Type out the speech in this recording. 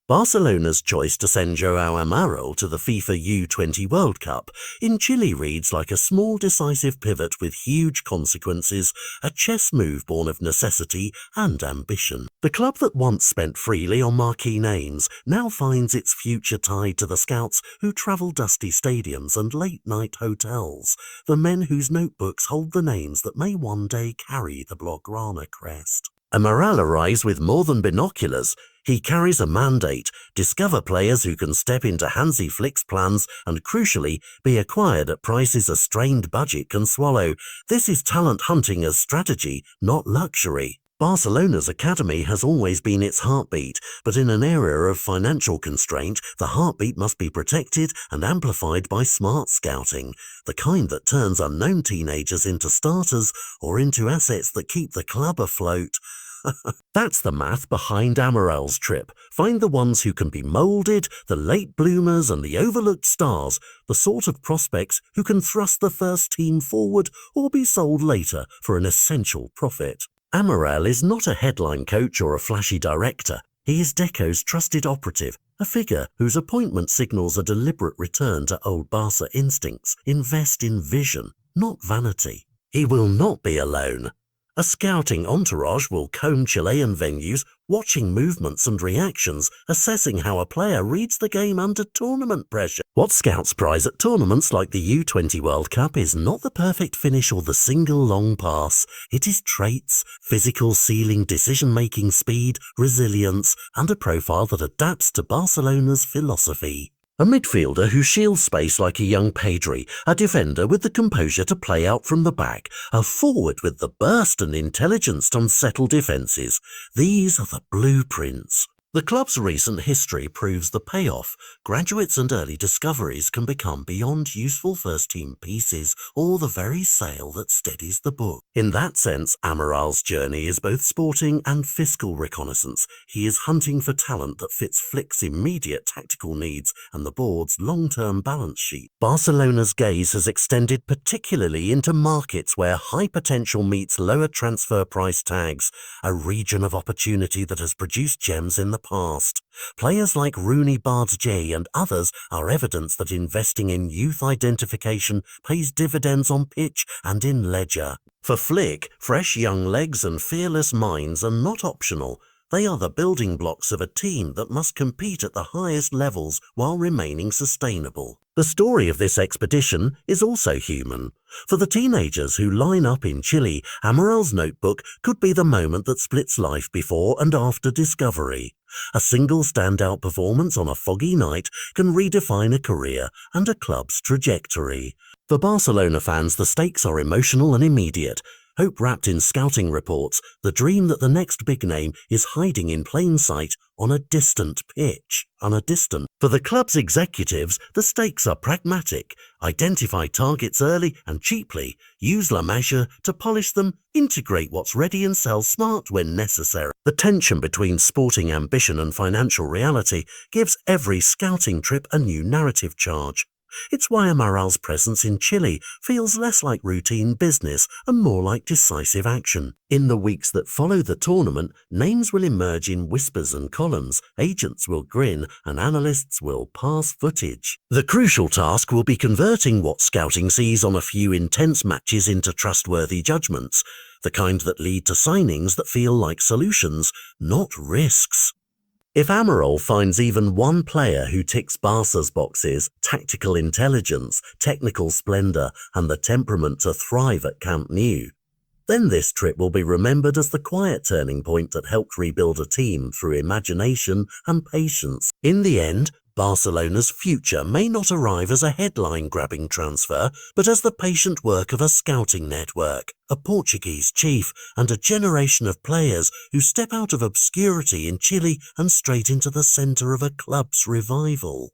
Barcelona's choice to send João Amaral to the FIFA U20 World Cup in Chile reads like a small decisive pivot with huge consequences, a chess move born of necessity and ambition. The club that once spent freely on marquee names now finds its future tied to the scouts who travel dusty stadiums and late-night hotels, the men whose notebooks hold the names that may one day carry the Blaugrana crest. Amaral arrives with more than binoculars. He carries a mandate: discover players who can step into Hansi Flick's plans and, crucially, be acquired at prices a strained budget can swallow. This is talent hunting as strategy, not luxury. Barcelona's academy has always been its heartbeat, but in an era of financial constraint, the heartbeat must be protected and amplified by smart scouting, the kind that turns unknown teenagers into starters or into assets that keep the club afloat. That's the math behind Amaral's trip. Find the ones who can be moulded, the late bloomers and the overlooked stars, the sort of prospects who can thrust the first team forward or be sold later for an essential profit. Amaral is not a headline coach or a flashy director. He is Deco's trusted operative, a figure whose appointment signals a deliberate return to old Barça instincts. Invest in vision, not vanity. He will not be alone. A scouting entourage will comb Chilean venues, watching movements and reactions, assessing how a player reads the game under tournament pressure. What scouts prize at tournaments like the U20 World Cup is not the perfect finish or the single long pass. It is traits, physical ceiling, decision-making speed, resilience, and a profile that adapts to Barcelona's philosophy. A midfielder who shields space like a young Pedri, a defender with the composure to play out from the back, a forward with the burst and intelligence to unsettle defences. These are the blueprints. The club's recent history proves the payoff. Graduates and early discoveries can become beyond useful first-team pieces or the very sail that steadies the book. In that sense, Amaral's journey is both sporting and fiscal reconnaissance. He is hunting for talent that fits Flick's immediate tactical needs and the board's long-term balance sheet. Barcelona's gaze has extended particularly into markets where high potential meets lower transfer price tags, a region of opportunity that has produced gems in the past. Players like Rooney Bardet and others are evidence that investing in youth identification pays dividends on pitch and in ledger. For Flick, fresh young legs and fearless minds are not optional. They are the building blocks of a team that must compete at the highest levels while remaining sustainable. The story of this expedition is also human. For the teenagers who line up in Chile, Amaral's notebook could be the moment that splits life before and after discovery. A single standout performance on a foggy night can redefine a career and a club's trajectory. For Barcelona fans, the stakes are emotional and immediate. Hope wrapped in scouting reports, the dream that the next big name is hiding in plain sight on a distant pitch. For the club's executives, the stakes are pragmatic. Identify targets early and cheaply, use La Masia to polish them, integrate what's ready and sell smart when necessary. The tension between sporting ambition and financial reality gives every scouting trip a new narrative charge. It's why Amaral's presence in Chile feels less like routine business and more like decisive action. In the weeks that follow the tournament, names will emerge in whispers and columns, agents will grin, and analysts will pass footage. The crucial task will be converting what scouting sees on a few intense matches into trustworthy judgments, the kind that lead to signings that feel like solutions, not risks. If Amaral finds even one player who ticks Barca's boxes, tactical intelligence, technical splendour, and the temperament to thrive at Camp Nou, then this trip will be remembered as the quiet turning point that helped rebuild a team through imagination and patience. In the end, Barcelona's future may not arrive as a headline-grabbing transfer, but as the patient work of a scouting network, a Portuguese chief, and a generation of players who step out of obscurity in Chile and straight into the centre of a club's revival.